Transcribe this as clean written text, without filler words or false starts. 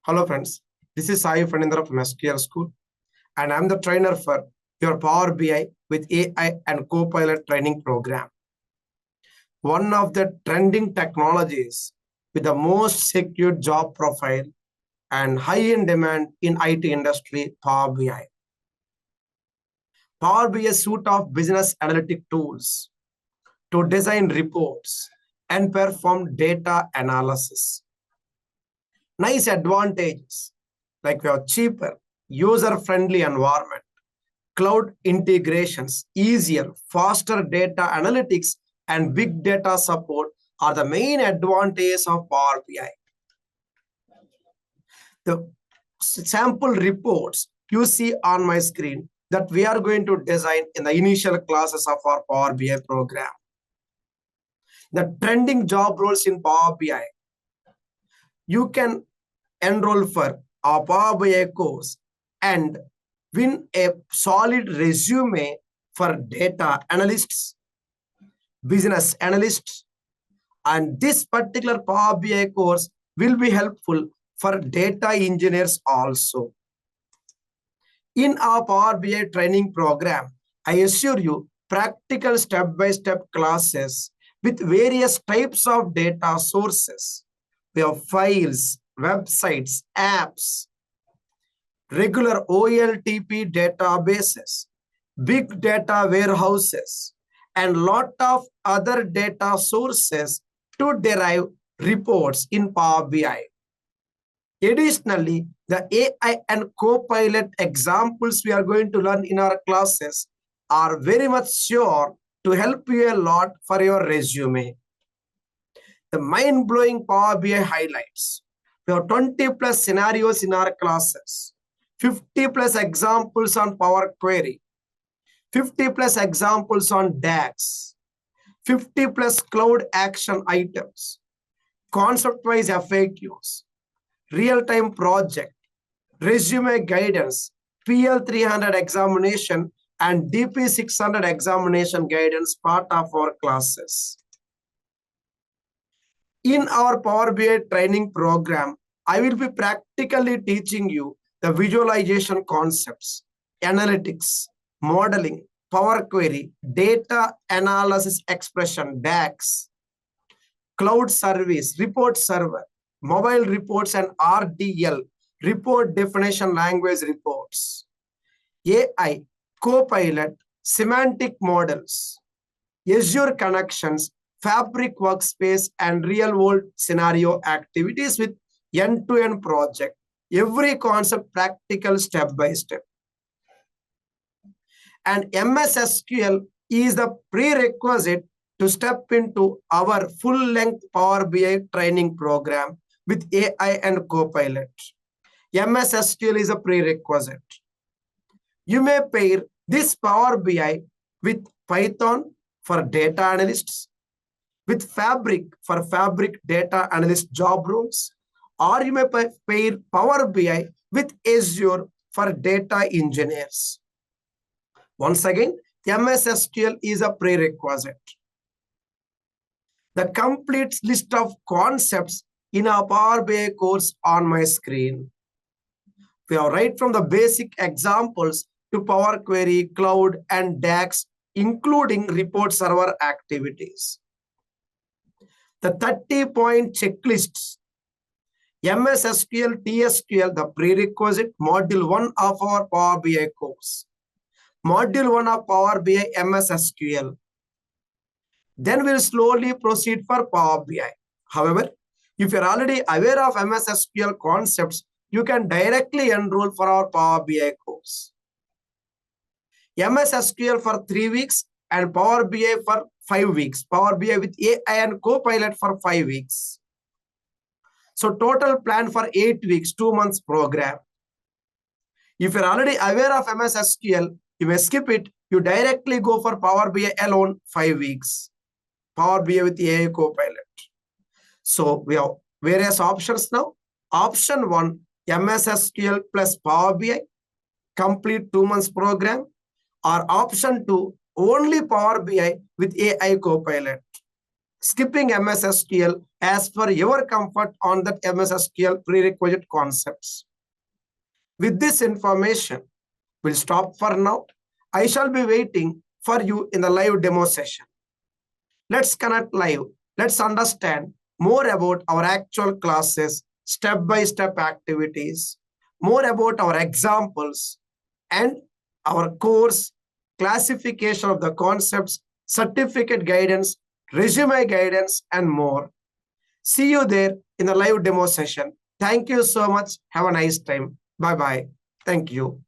Hello friends, this is Sai Fanindra from SQL School and I'm the trainer for your Power BI with AI and Copilot training program. One of the trending technologies with the most secure job profile and high in demand in IT industry, Power BI. Power BI is a suite of business analytic tools to design reports and perform data analysis. Nice advantages like we have cheaper, user-friendly environment, cloud integrations, easier, faster data analytics, and big data support are the main advantages of Power BI. The sample reports you see on my screen that we are going to design in the initial classes of our Power BI program. The trending job roles in Power BI. You can enroll for our Power BI course and win a solid resume for data analysts, business analysts, and this particular Power BI course will be helpful for data engineers also. In our Power BI training program, I assure you practical step-by-step classes with various types of data sources. We have files, websites, apps, regular OLTP databases, big data warehouses, and lot of other data sources to derive reports in Power BI. Additionally, the AI and Copilot examples we are going to learn in our classes are very much sure to help you a lot for your resume. The mind-blowing Power BI highlights. We have 20 plus scenarios in our classes, 50 plus examples on Power Query, 50 plus examples on DAX, 50 plus cloud action items, concept-wise FAQs, real-time project, resume guidance, PL300 examination, and DP600 examination guidance part of our classes. In our Power BI training program, I will be practically teaching you the visualization concepts, analytics, modeling, Power Query, data analysis expression, DAX, cloud service, report server, mobile reports and RDL, report definition language reports, AI, Copilot, semantic models, Azure connections, Fabric workspace, and real-world scenario activities with end-to-end project. Every concept practical step by step. And MS SQL is the prerequisite to step into our full-length Power BI training program with AI and Copilot. MS SQL is a prerequisite. You may pair this Power BI with Python for data analysts, with Fabric for Fabric data analyst job roles, or you may pair Power BI with Azure for data engineers. Once again, MS SQL is a prerequisite. The complete list of concepts in our Power BI course on my screen. We have right from the basic examples to Power Query, Cloud, and DAX, including report server activities. The 30-point checklists, MS SQL, TSQL, the prerequisite module 1 of our Power BI course. Module 1 of Power BI MS SQL. Then we'll slowly proceed for Power BI. However, if you're already aware of MS SQL concepts, you can directly enroll for our Power BI course. MS SQL for 3 weeks and Power BI for 5 weeks. Power BI with AI and Copilot for 5 weeks. So total plan for 8 weeks, 2 months program. If you're already aware of MS SQL, you may skip it. You directly go for Power BI alone, 5 weeks. Power BI with AI Copilot. So we have various options now. Option 1, MS SQL plus Power BI, complete 2 months program. Or option 2, only Power BI with AI Copilot. skipping MS SQL as per your comfort on that MS SQL prerequisite concepts. With this information, we'll stop for now. I shall be waiting for you in the live demo session. Let's connect live. Let's understand more about our actual classes, step-by-step activities, more about our examples, and our course, classification of the concepts, certificate guidance, resume guidance, and more. See you there in the live demo session. Thank you so much. Have a nice time. Bye-bye. Thank you.